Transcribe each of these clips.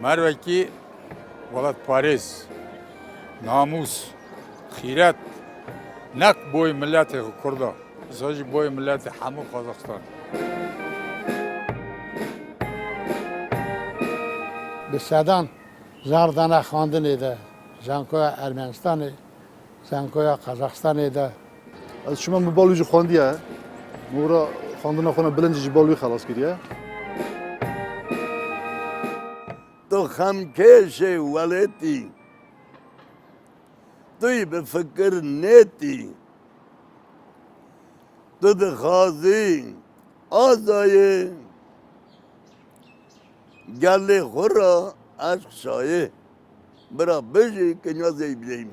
مروکی ولد پاریس ناموس خیرات نک بوی ملت کرده سازی بوی ملت همه قزاقستان به سدان زاردانه خواندن ده زنکوی ارمنستانه زنکوی قزاقستانه ده از شما موبایل خواندیه مورا خواندن خونه بلندی بالوی خلاص کردیه تو خمکش ولدی توی به فکر نیتی تو دخوازی آزایه گله خورا عشق شایه برا بجی که نیازی بیم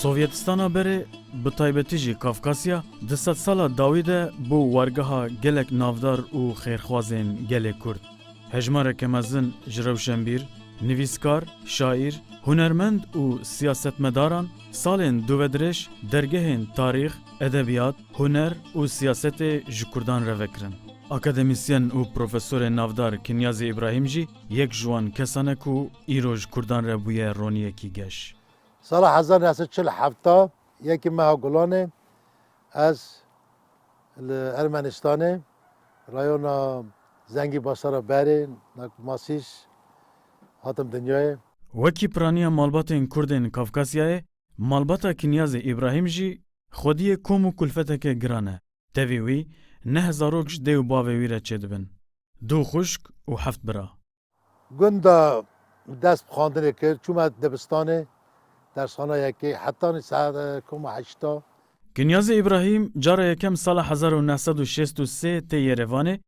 Sovyetistana berê bi taybetî jî Kafkasya di sed sala dawî de bû wergeha gelek navdar û xêrxwazên gelê Kurd. Hejmareke mezin ji rewşenbîr, nivîskar, şaîr, hunermend û siyasetmedaran salên duvedirêj dergehên tarîx, edebiyat, huner û siyasetê ji Kurdan revekirin. Akademisyen û profesorê navdar Kinyazê İbrahîm jî yek ji wan kesan e ku îro ji Kurdan re bûye roniyekî geş. سال 1947 یکی ماه گلانه از ارمنستانه رایون زنگی باسارا بری ماسیش هاتم دنیای Wekî piraniya malbatên Kurdên Kafkasyayê, malbata Kinyazê İbrahîm jî xwediyê kom û kulfeteke giran e. Tevî wî neh zarok ji dê û bavê wî re çêdibin. Du xuşk û heft bira. گندا دست خواندن کرد چوم دبستانه درسخانه یکی حتی ساعت کم هشتا Kinyazê İbrahîm cara yekem sala 1963 tê Yerevanê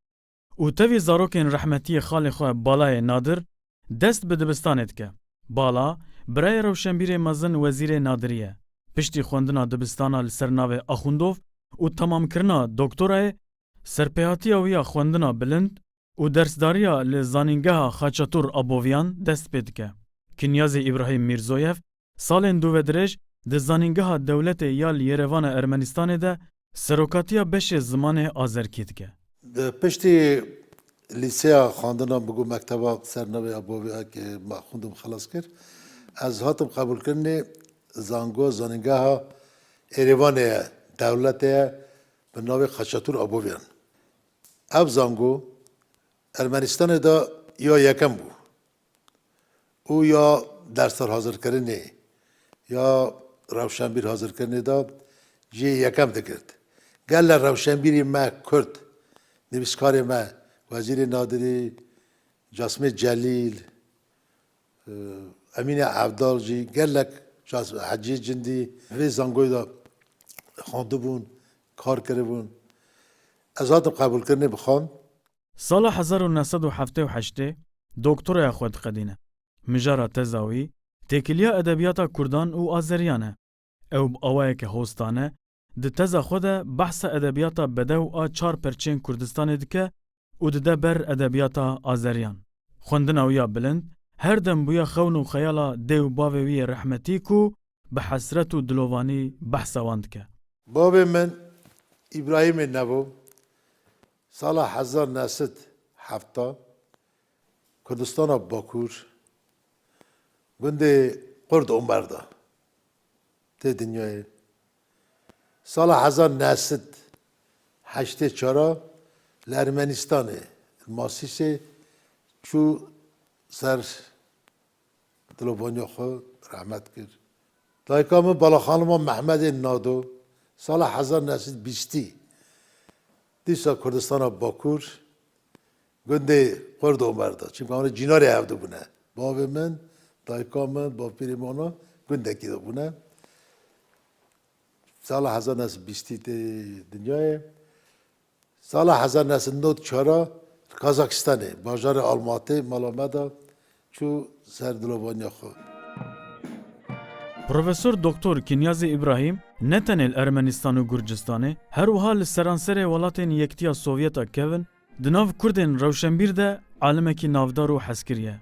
û tevî zarokên rehmetiyê xalê xwe Balayê Nadir dest bi dibistanê dike. Bala, birayê rewşenbîrê mezin wezîrê Nadirî ye. Piştî xwendina dibistana li ser navê Axundov û temamkirina doktorayê, serpêhatiya wî ya xwendina bilind û dersdariya li zanîngeha Xaçatur Aboviyan dest pê dike. Kinyazê İbrahîm Mîrzoyev salên duvedirêj di zanîngeha dewletê ya li Yerevana Ermenistanê de serokatiya beşê zimanê azerkî dike. پشتی لیسیا خواندنم بگو مکتبا سرنوی ابویا که ما خوندم خلاص کرد از هاتم قبول کردن زانگو زانینگاه ها ایروان دولت به نام خاچاتور ابویان اب زانگو ارمنستان دا یا یکم بو او یا درسر حاضر کردنه یا روشنبیر حاضر کردنه دا جی یکم دکرد گل روشنبیری ما کرد نویسکار ما وزیر نادری جاسم جلیل امین عبدال جی گلک حجی جندی و زنگوی دا خانده بون کار کرده بون از هاتم قبول کرده بخوان Sala 1978 doktoraya xwe diqedîne. Mijara teza wî têkiliya edebiyata Kurdan û Azeriyan e. Ew bi awayeke hostane di teza xwe de behsa edebiyata bedew a çar perçên Kurdistanê dike û dide ber edebiyata Azeriyan. Xwendina wî ya bilind her dem bûye xewn û xeyala dê û bavê wî yê rehmetî ku bi hesret û dilovanî behsa wan dike. باب من ابراهیم نبو سال 1907 کردستان باکور گند قرد عمردا ته دنیای سال 1984 لرمنستان ماسیسه چو سر دلوبانی خود رحمت کرد لایکام بالا خانم محمد نادو سال 1920 دیسا کردستان باکور گنده قرد اومرده چون که جیناری هفته بونه باب من دایکام من با پیرمانا گنده کی دو بونه سال 1920 دنیای سال 1994 کازاکستانه بازار آلماتی مالامدا چو سر دلوبانی خود Profesör Doktor Kinyazê İbrahim ne tenê li Ermenistan û Gurcistanê her wiha li seranserê welatên Yektiya Sovyeta kevin, di nav Kurdên Rewşenbîr de alimekî navdar û hezkir ye.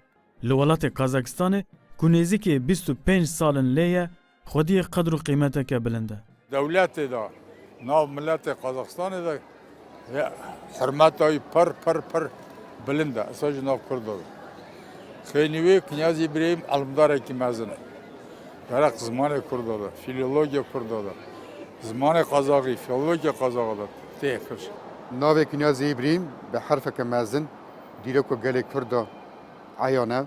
Li welatê Kazakistanê ku nêzîkî 25 salin lê ye, xwediyê qedr û qîmeteke bilind e. Devletê de nav milletê Kazakistanê de hürmetayı pir bilind e. Esa jî nav Kurd e. Xênî wê Kinyazê İbrahim alimdarekî mezin e. Gerek zmanê Kurd e, filolojiya Kurd e, zmanê Kazakî, filolojiya Kazak e tê kir. Navê Kinyazê İbrahim bi herfeke mezin dîrok gelek Kurda ayane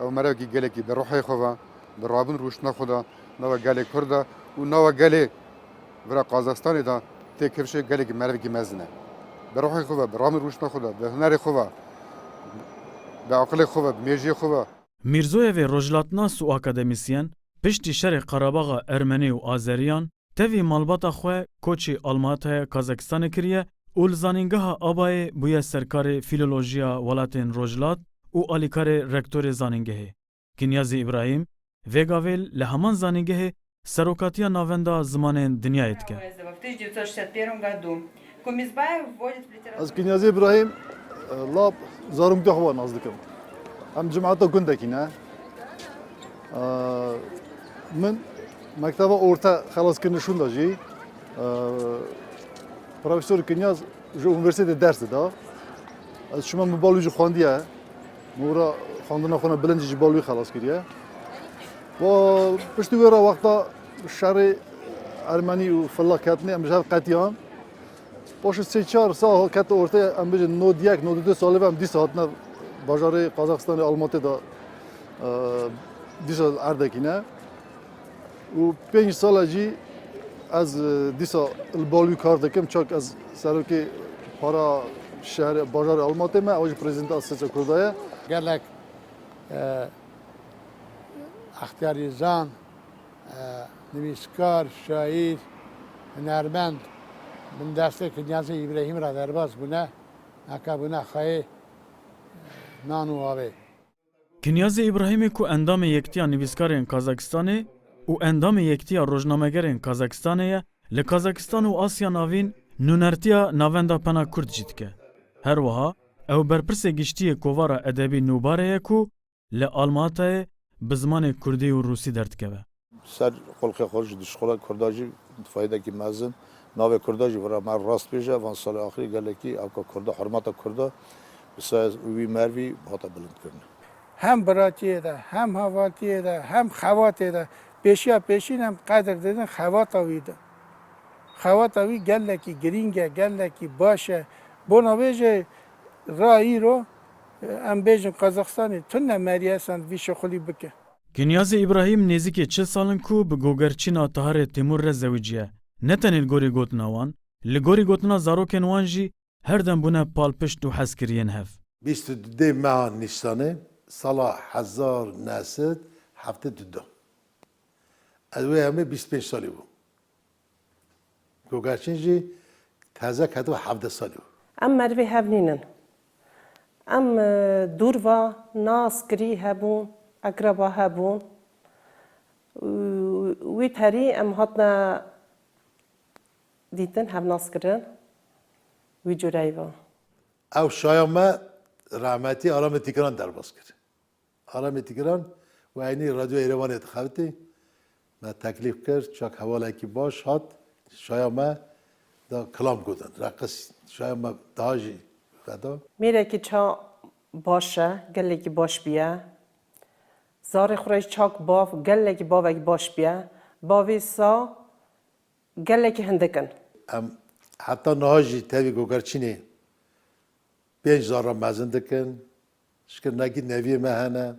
ew merevekî gelekî bi ruhê xwe ve bi rabin rûştina xwe de nava gelek Kurda û nava gelê vira Kazakistanê de tê kirşê gelekî merevekî mezin e. Bi ruhê xwe ve bi rabin rûştina xwe de bi hunerê xwe ve bi aqilê xwe ve bi mêjiyê xwe ve Mirzoyevê rojlatnas û akademisyen piştî şerê Qarabaxa Ermenî û Azeriyan tevî malbata xwe koçê Almataya Kazakistanê kiriye û li zanîngeha Abayê bûye serkarê filolojiya welatên Rojlat û alîkarê rektorê zanîngehê. Kinyazê İbrahim vê gavê li heman zanîngehê serokatiya navenda zimanên dinyayê dike. В 1961 году Кумисбаев вводит в литературу. Ez Kinyazê İbrahim lab zarokê xwe naz dikim. Em cemaata gundekî ne. Min mekteba orta xelaskirina şûn da jî Profesör Kinyaz ji üniversiteyê ders dida. Ez şima min balû jî xwendiye. Mora xwendina xwe ne bilind jî balû xelas kiriye. Ve piştî wê re wexta şerê Ermenî û filla ketine em ji hev qetiyan. Paşê sê çar sal ket ortaya em bêjin no diyek no du salê ve em dîsa hatine bajarê Kazakistanê Almatê da dîsa erdekîne. û 5 sala jî ez dîsa li balû kar dikim çak ez serokê para şehre bajarê Almatê me ew jî prezîdenta Asosiya Kurda ye. gelek اختیاری زان نویسکار شاعر هنرمند من دسته Kinyazê İbrahim را derbas bune naka bune xayê nan û avê. Kinyazê İbrahimê ku endamê Yektiya Nivîskarên Kazakistanê û endamê Yektiya Rojnamegerên Kazakistanê ye, li Kazakistan û Asya navîn nûnertiya navenda pena Kurd jî dike. Her wiha ew berpirsê giştiyê kovara edebî nûbarê ye ku li Almatayê bi zimanê Kurdî û Rûsî derdikeve. Ser xulqê xwe ji dişkola Kurda jî fayedekî mezin navê Kurda jî vira mer rast bêje van salê axirî gelekî evka Kurda hurmeta Kurda bi sayê wî mervî hata bilindkirin. Hem biratiyê de hem havatiyê de hem xewatê de pêşiya pêşîn em qedir didin xewata wî de. Xewata wî gelekî girîng e gelekî baş e. Bona wê jê ra îro em bêjin Kazakistanê tune meriyesan vî şixulî bike. Kinyazê İbrahim nêzîkî çil salin ku bi gogerçîna Taharê Tîmûr re zewiciye. Ne tenê li gorî gotina wan, li gorî gotina zarokên wan jî her dem bûne palpişt û hezkiriyên hev. 22 meha Nisanê sala 1972. Ez wê em ê 25 salî bû. Gogerçîn jî teze ketibe 17 salî bû. Em mervê hev nînin. Em dûrva naskirî hebûn, ekreba hebûn. Wî terî em hatine dîtin hev naskirin. Wî cûreyî ve. Ew şaya me rahmetî Aramê Tîkiran derbas kir. Aramê Tîkiran ve aynî radyo Êrevanê dixebitî me teklîf kir çak hewalekî baş hat şaya me da kilam gotin. Reqis şaya me daha jî veda. Mêrekî ça baş e, gelekî baş bîye. Zarê xwe re çak bav, gelekî bavekî baş bîye. Bavê sa gelekî hindikin. Em heta niha jî tevî gogerçînê 5 zara mezin dikin. Şikirnekî neviyê me hene.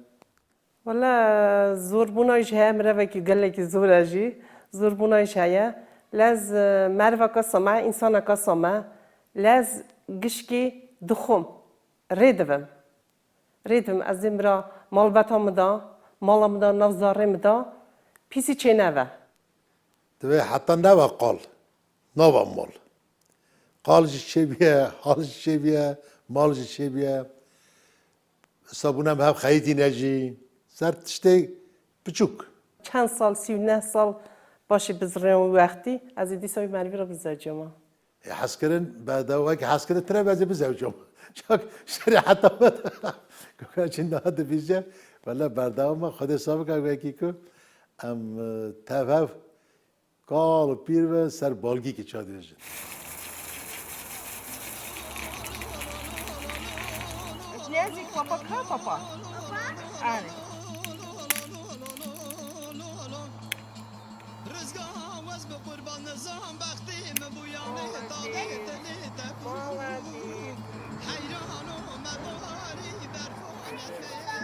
Valla zorbûna jî heye mirevekî gelekî zor e jî. Zorbûna jî heye. Lez merveka same, însaneka same. Lez gişkî dixwim, rê divim. Rê divim ez ê mira malbeta min da, mala min da, nav zarê min da, pîsî çêneve. Divê heta neve qal. Nava mal. Qal jî çêbiye, hal jî çêbiye, mal jî çêbiye. Sabûn em hev xeyîtîne jî. Ser tiştê biçûk. چند سال 39 سال باشی بزرگ وقتی از این دیسای مروی را بزاجم حس کردن بعد وقتی حس کردن تره بعضی بزوجم چون شریعت بود که چند نهاد بیشه ولی برداوم خود حساب کنم که ام توف کال و پیر و سر بالگی که چاد دیجه Князик, папа, папа. Али.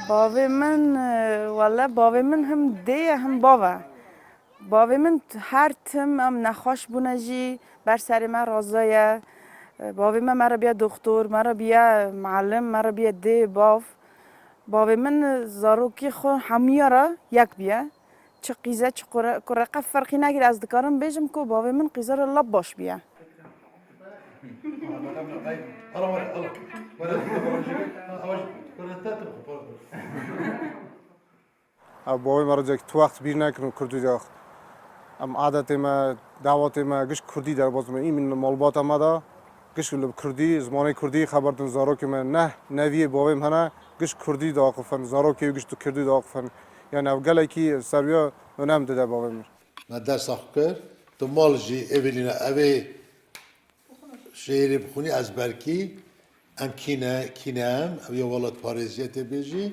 باوی من والله باوی من هم دی هم باوی من هر تم ام نخواش بونجی بر سر من رازایه باوی من مرا بیا دکتر مرا بیا معلم مرا بیا دی باوی من زاروکی خو همیارا یک بیا چه قیزه چه قرقه فرقی نگیر از دکارم بیجم که باوی من قیزه رو لب باش بیا باوی مرا جک تو وقت بیر نکنم کردی داخ ام عادت ما دعوت ما گش کردی در باز من این من مالبات ما دا گش کردی زمانی کردی خبرتن زارو که من نه نوی باوی هنه گش کردی داخ فن زارو که گش تو کردی داخ فن یعنی افغان کی سریا منم داده باوی من من درس آخر تو مال جی اولینا اوی شعر بخونی از برکی ام کینه هم اوی ولاد پاریزیت بیجی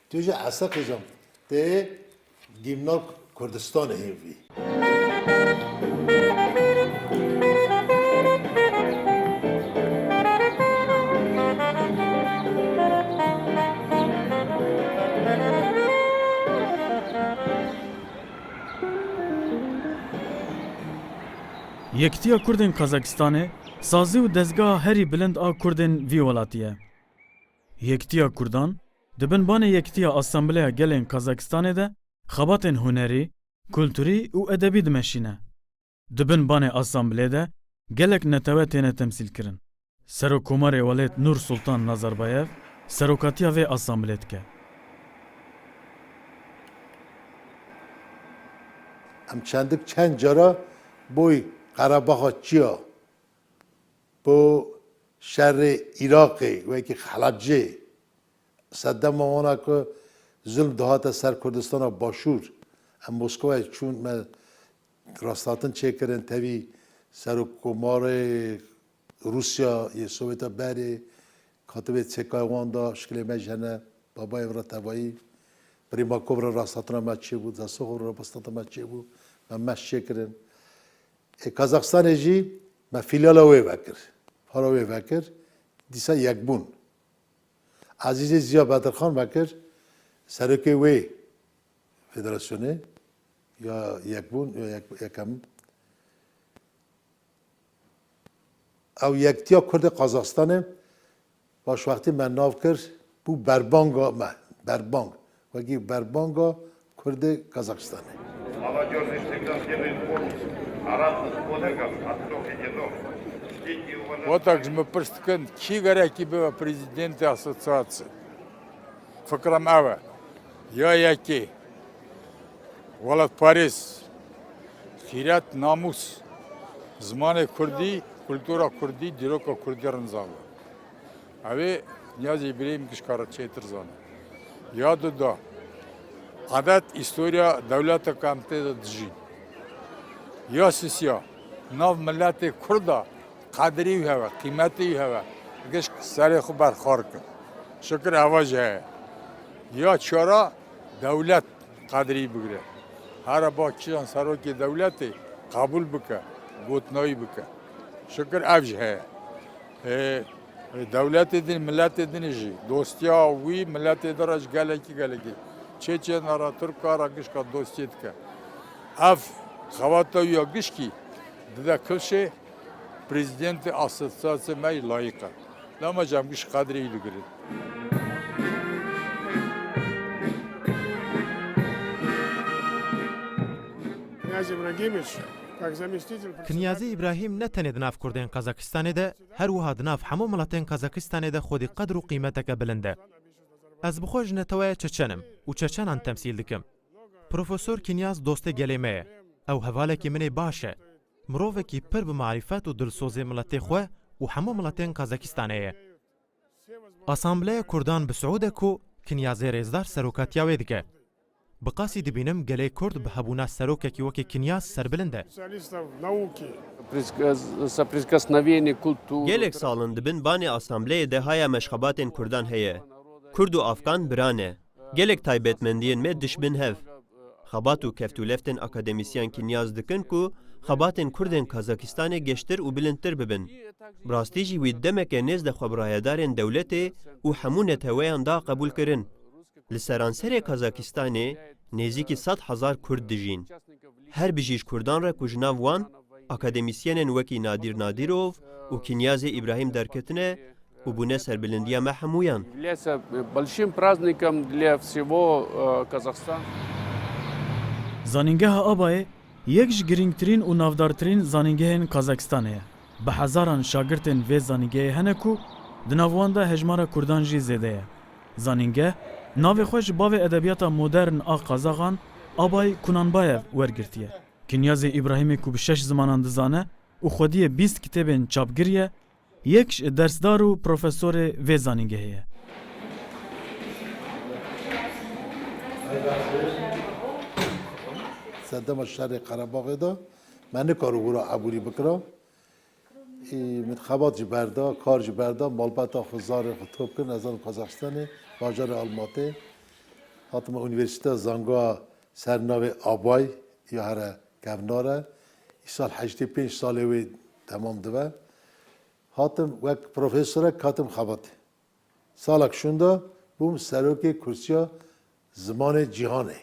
توی اصلا قیزم ته گیمنال کردستان هیوی یکتیا کردن قزاقستانه سازی و دزگاه هری بلند آ کردن وی ولاتیه. یکتیا کردان دبن بان یکتیا اسامبلیا گلین قزاقستانه ده خباتن هنری، کلتوری و ادبی دمشینه. دبن بان اسامبلیا ده گلک نتوه تینه تمثیل کرن. سروکومار ولایت نور سلطان نازاربایف سروکاتیا و اسامبلیت که. ام چند جارا بوی قرباق چیا بو شر عراقی و یکی خلجه صدام اونا که ظلم دهات سر کردستان باشور ام مسکو چون من راستاتن چه کردن توی سر کمار روسیا یه سویت بری کاتب چکای واندا شکل مجنه بابای ورا توایی پریما کوبر راستاتن ما چه بود زاسو رو راستاتن ما چه بود من مش چه کردن کازاقستان جی ما فیلیال اوی وکر حالا اوی وکر دیسا یک بون عزیز زیا بدرخان وکر سرکی وی فدراسیونه یا یک بون یا یکم او یکتیا کرد قازاقستانه باش وقتی من ناف کرد بو بربانگا بربانگ وگی بربانگا کرد قازاقستانه Вот так же мы просто кигаряки была президенты ассоциации. Факрам Ава, я яки, Валат Парис, Хирят Намус, Змане Курди, культура Курди, Дирока Курди Ранзава. Аве князь Ибрahim Кишкарачей Терзана. Я туда. Адат история Давлята Камтеда Джи. Я сися. ناف ملت کرد قدری هوا قیمتی هوا گش سر خوب برخار کن شکر آواز ہے یا چرا دولت قدری بگیره هر با کیان سرو کی دولتی قبول بکه گوتنایی بکه شکر افج ہے دولت دین ملت دین جی دوستیا وی ملت درج گلکی چه نارا ترکارا گش کا دوستیت که اف خواتو یا گش کی ده کلشه پرزیدنت اساسات می لایقه لما جمعش قدری لگرد کنیازی ابراهیم نه تنها دناف کردن قزاقستان ده هر وها دناف همه ملتین قزاقستان ده خودی قدر و قیمت که بلنده از بخوج نتوای چچنم و چچنان تمثیل دکم پروفسور کنیاز دۆستê gelê me ye. Ew hevalekî min ê baş e. Mirovekî pir bi marîfet û dilsozê miletê xwe û hemû miletên Kazakistanê ye. Asambleya Kurdan bi Siûdê ku Kinyazê Rêzdar seroketiya wê dike. Bi qasî dibînim gelê Kurd bi hebûna serokekî wekî Kinyaz serbilind e. Gelek salin dibin banê asambleyê de haya meşxebatên Kurdan heye. Kurd û Afgan biran e. Gelek taybetmendiyên me dişbin hev. Xebat û keftûleftên akademisyen Kinyaz dikin ku xebatên Kurdên Kazakistanê geştir û bilindtir bibin. Bi rastî jî wî demeke nêz de xwebirayedarên dewletê û hemû netewêyan da qebûl kirin. Li seranserê Kazakistanê nêzîkî 100,000 Kurd dijîn. Her bijîş Kurdan re ku ji nav wan akademisyenên wekî Nadir Nadirov û Kinyazê İbrahim derketine û bûne serbilindiya me hemûyan. Zanîngeha Abayê yek ji girîngtirîn û navdartirîn zanîngehên Kazakistanê ye. Bi hezaran şagirtên vê zanîngehê hene ku di nav wan de hejmara Kurdan jî zêde ye. Zanîngeh navê xwe ji bavê edebiyata modern a Qazaxan Abay Kunanbayev wergirtiye. Kinyazê İbrahîmê ku bi 6 zimanan dizane û xwediyê 20 kitêbên çapgir ye, yek ji dersdar û profesorê vê zanîngehê ye. Serdema şerê Qerebaxê da me nikaru wira eborî bikira. Min xebat ji berda, kar ji berda, malbeta xwe zarê xwe top kirin ezan Kazakistanê, bajarê Almatê. Hatime Üniversiteya Zangoa sernavê Abay ya here kevnar e. Îsal 85 salê wê temam dibe. Hatim wek profesorek hatim xebatê. Salek şunda bûm serokê kursiya zimanê cîhanê.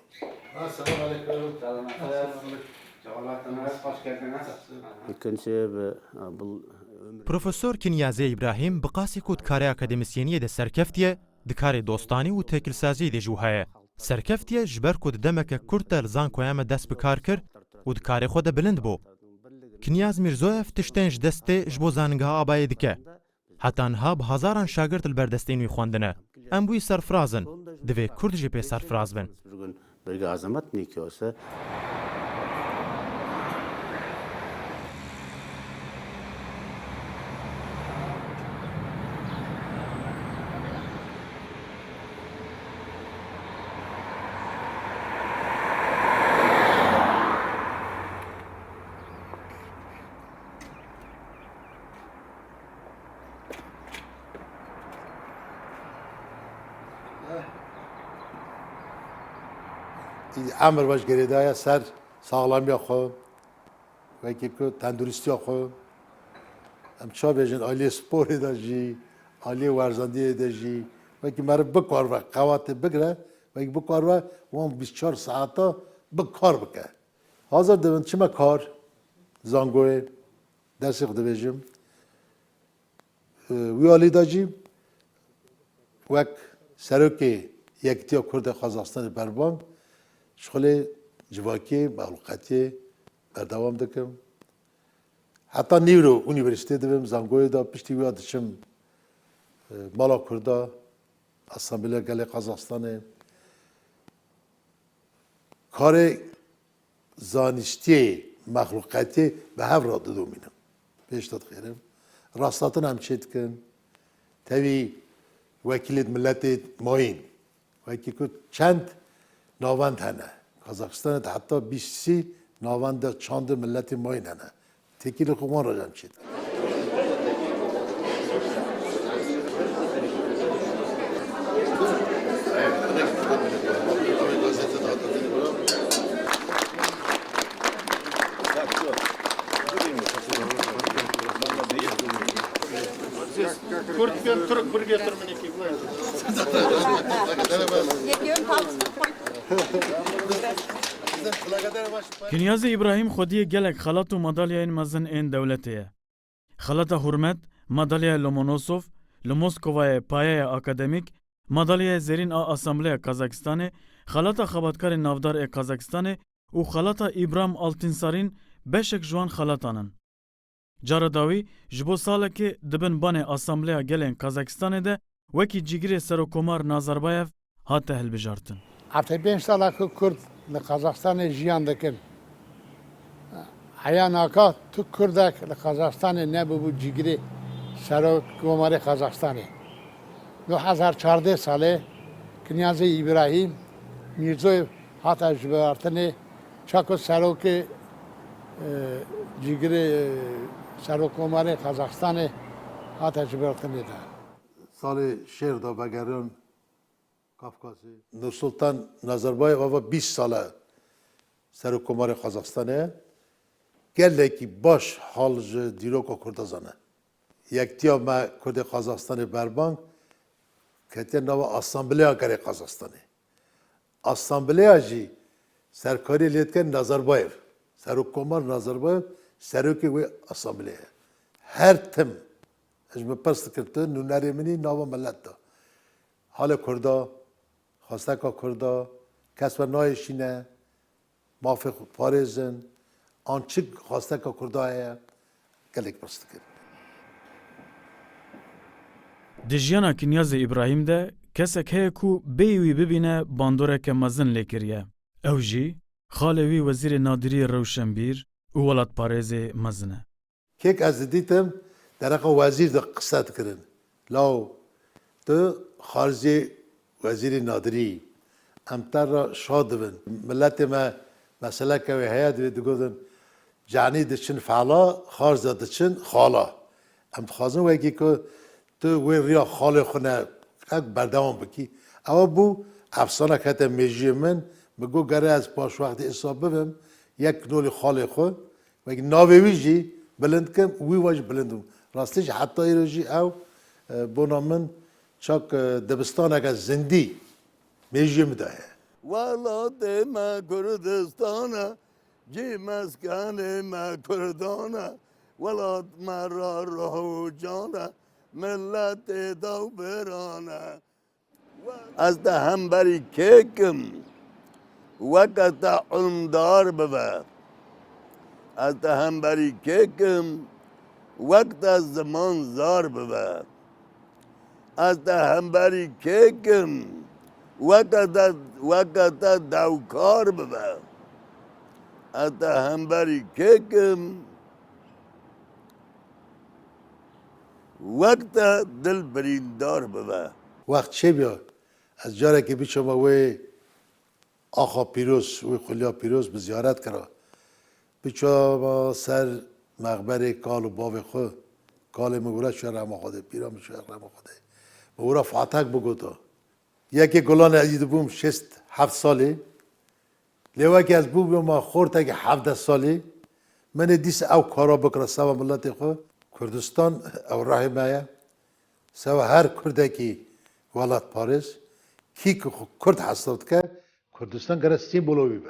Profesor Kinyazê İbrahim bi qasî ku dikarê akademisyeniyê de serkeftiye, dikarê dostanî û têkilsaziyê de jî heye. Serkeftiye ji ber ku di demeke Kurd de li zankoya me dest bi kar kir û dikarê xwe de bilind bû. Kinyaz Mirzoyev tiştên ji destê ji bo zanîngeha Abayê dike. Heta niha bi hezaran şagird li ber destên wî xwendine. Em bûyî serfiraz in. Divê Kurd jî pê serfiraz bin. Emir baş gerêdaya ser sağlamiya xwe, wekî ku tenduristiya xwe. Em çavêjin aliyê sporê de jî, aliyê werzandiyê de jî, wekî meriv bikarve, qewatê bigire, wekî bikarve wan 24 saeta bikar bike. Hazir dibin çima kar, zangoyê, dersê xwe dibêjim. Wî alî de jî wek serokê Yekîtiya Kurdê Kazakistanê berban, şxulê civakî, mexluqetiyê berdewam dikim. Heta nîvro Üniversiteyê dibim, zangoyê da piştî wî diçim mala Kurda, Asambleya Gelê Kazakistanê. Karê zanîstiyê, mexluqetiyê bi hev re didomînim. Pêş te dixêrim. Rastlatin em çê dikin. Tevî wekîlê milletê mayîn. Wekî ku çend navend hene. Kazakistanê de heta 20 navend de çandê milletê mayîn hene. Tekîlê xwe wan re em çê dikin. Kinyazê İbrahim xwediyê gelek xelat û madalyayên mezin ên dewletê ye. Xelata Hurmet, madalyaya Lomonosov, li Moskovayê payeya akademîk, madalyaya zerîn a Asambleya Kazakistanê, xelata xebatkarên navdar ê Kazakistanê û xelata İbrahim Altinsarin beşek ji wan xelatan in. Cara dawî ji bo salekê dibin banê Asambleya Gelên Kazakistanê de wekî cîgirê Serokkomar Nazarbayev hate hilbijartin. هفته 5 ساله که کرد در قزاقستان جیان دکن حیا ناکا تو کردک در قزاقستان نبود جگری سرک گماره قزاقستانی 2014 ساله کنیاز ابراهیم میرزوی حتی جبرتنی چاکو سرک جگری سرک گماره قزاقستان حتی جبرتنی ده سال شهر دا بگران کافکاسی نورسلطان نظربایف و 20 ساله سر کمار قزاقستانه گله کی باش حال دیروکا کردازانه یکتیا ما کرد قزاقستان بربانگ که نوا اسامبلیا کره قزاقستانه اسامبلیا جی سرکاری لیدکن نظربایف سر کمار نظربایف سرکی و اسامبلیا هر تم اجمه پست کرده نونری منی نوا ملت دا حال کردا خواسته که کردا کس و نایشینه موافق پارزن آنچه خواسته که کردا هیا گلک پست کرد Di jiyana Kinyazê İbrahîm de kesek heye ku bêyî wî bibîne bandoreke mezin lê kiriye. Ew jî xalê wî Wezîrê Nadirî Rewşenbîr û welatparêzê mezin e. Kek ez dîtim dereka wezîr de qise dikirin. Law tu xarizê Wezîrê Nadirî em te re şa dibin. Milletê me meseleke wê heye divê digotin canî diçin feala, xarz de diçin xala. Em dixwazin wekî ku tu wê riya xalê xwe ne hek berdewam bikî. Ewa bû efsanek hete mejiyê min bi got gere ez paşwextê îsa bibim yek nolê xalê xwe wekî navê wî jî bilind kim wî we jî bilind bûm. Rastî jî heta îro jî ew bona min çak dibistaneke zindî mejiyê min de heye. Welatê me Kurdistan e cî meskenê me Kurdan e welat me ra roh can e milletê daw biran e ez de hemberî kêkim weke te ilmdar bibe ez de hemberî kêkim wek te ziman zar bibe ez de hemberî kêkim weke te dewkar bibe ez de hemberî kêkim wek te dil birîndar bibe Wext çê biya ez carekê biçama wê axa pîroz wê xulya pîroz bi ziyaret kira. Biçama ser mexberê kal û bavê xwe kalê min wira çûye rehma Xwedê pîra min çûye rehma Xwedê. Min wira fatek bigota. Yekê gulanê ez dibûm 6-7 salê. Lê wekî ez bûbûma xortekî 17 salê minê dîsa ew kara bikira seva milletê xwe. Kurdistan ew rehê me ye. Seva her Kurdekî welatparêz kî ku Kurd hesab dike Kurdistan gere sîmbolo wî be.